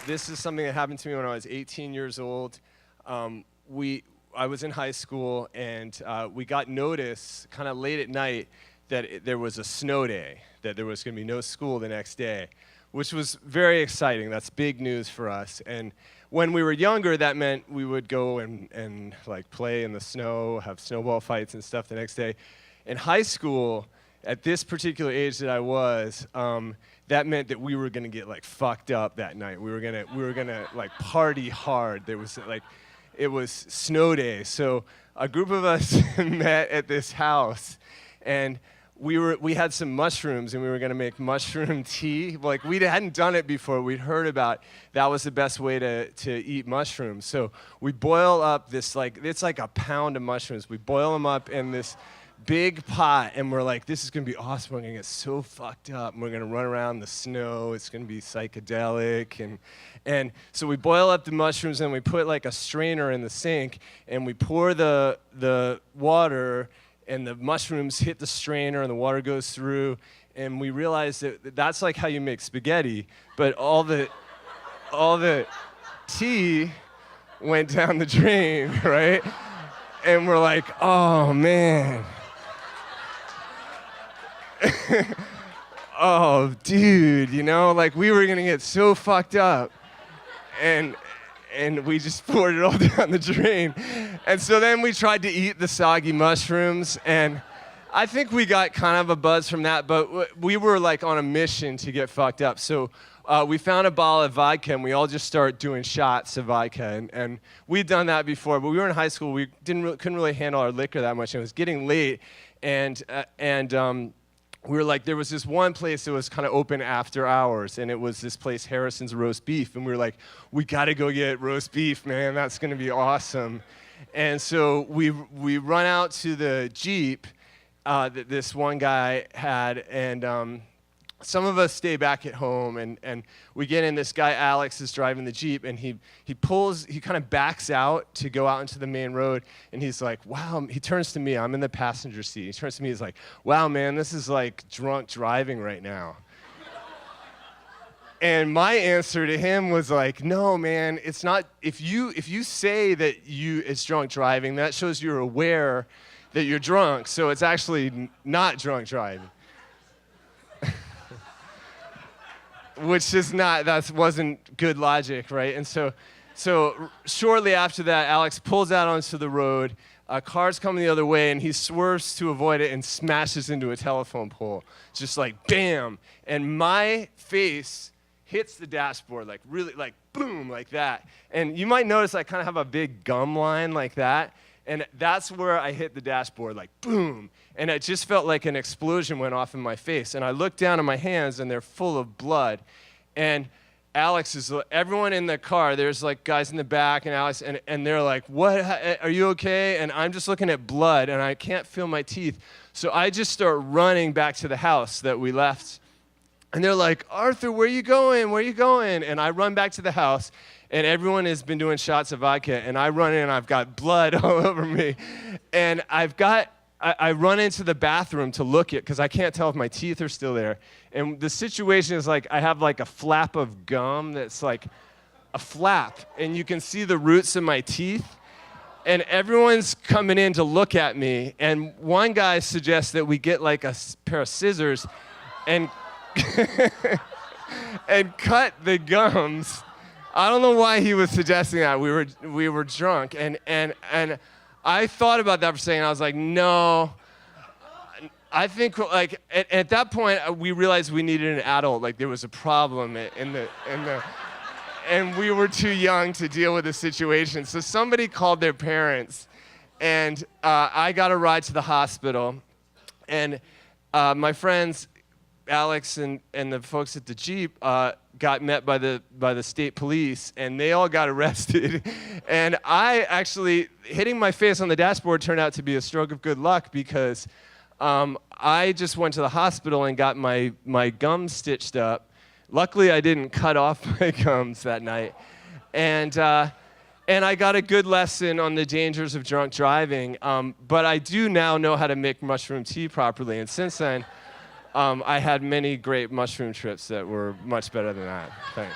This is something that happened to me when I was 18 years old. I was in high school, and we got notice kind of late at night that there was a snow day, that there was going to be no school the next day, which was very exciting. That's big news for us. And when we were younger, that meant we would go and like play in the snow, have snowball fights and stuff the next day. In high school, at this particular age that I was, that meant that we were gonna get like fucked up that night. We were gonna like party hard. It was snow day. So a group of us met at this house, and we had some mushrooms, and we were gonna make mushroom tea. Like, we hadn't done it before. We'd heard about that was the best way to eat mushrooms. So we boil up this, it's like a pound of mushrooms. We boil them up in this big pot, and we're like, this is gonna be awesome. We're gonna get so fucked up, and we're gonna run around the snow. It's gonna be psychedelic, and so we boil up the mushrooms, and we put like a strainer in the sink, and we pour the water, and the mushrooms hit the strainer, and the water goes through, and we realized that that's like how you make spaghetti, but all the tea went down the drain, right? And we're like, oh man. Oh, dude, you know, like, we were gonna get so fucked up, and we just poured it all down the drain. And so then we tried to eat the soggy mushrooms, and I think we got kind of a buzz from that, but we were like on a mission to get fucked up. So we found a bottle of vodka, and we all just started doing shots of vodka, and we'd done that before, but we were in high school. We couldn't really handle our liquor that much, and it was getting late, and we were like, there was this one place that was kind of open after hours, and it was this place, Harrison's Roast Beef, and we were like, we gotta go get roast beef, man, that's gonna be awesome. And so we run out to the Jeep that this one guy had, and some of us stay back at home, and we get in. This guy Alex is driving the Jeep, and he kind of backs out to go out into the main road, and he's like, wow, he turns to me, I'm in the passenger seat, he turns to me, he's like, wow, man, this is like drunk driving right now. And my answer to him was like, no, man, it's not. If you say that it's drunk driving, that shows you're aware that you're drunk, so it's actually not drunk driving. Which is not, that wasn't good logic, right? And so shortly after that, Alex pulls out onto the road, car's coming the other way, and he swerves to avoid it and smashes into a telephone pole. Just like, bam! And my face hits the dashboard, like really, like boom, like that. And you might notice I kind of have a big gum line like that, and that's where I hit the dashboard, like boom. And it just felt like an explosion went off in my face. And I looked down at my hands, and they're full of blood. And everyone in the car, there's like guys in the back, and Alex, and they're like, what, are you okay? And I'm just looking at blood, and I can't feel my teeth. So I just start running back to the house that we left. And they're like, Arthur, where you going? Where you going? And I run back to the house, and everyone has been doing shots of vodka, and I run in, and I've got blood all over me. And I run into the bathroom to look at, because I can't tell if my teeth are still there. And the situation is like, I have like a flap of gum that's like a flap, and you can see the roots of my teeth. And everyone's coming in to look at me, and one guy suggests that we get like a pair of scissors and and cut the gums. I don't know why he was suggesting that. We were drunk, and I thought about that for a second. I was like, no. I think, like, at that point, we realized we needed an adult. Like, there was a problem and we were too young to deal with the situation. So somebody called their parents, and I got a ride to the hospital. And my friends, Alex and the folks at the Jeep, got met by the state police, and they all got arrested. And I actually, hitting my face on the dashboard turned out to be a stroke of good luck, because I just went to the hospital and got my gums stitched up. Luckily, I didn't cut off my gums that night. And I got a good lesson on the dangers of drunk driving. But I do now know how to make mushroom tea properly. And since then, I had many great mushroom trips that were much better than that. Thanks.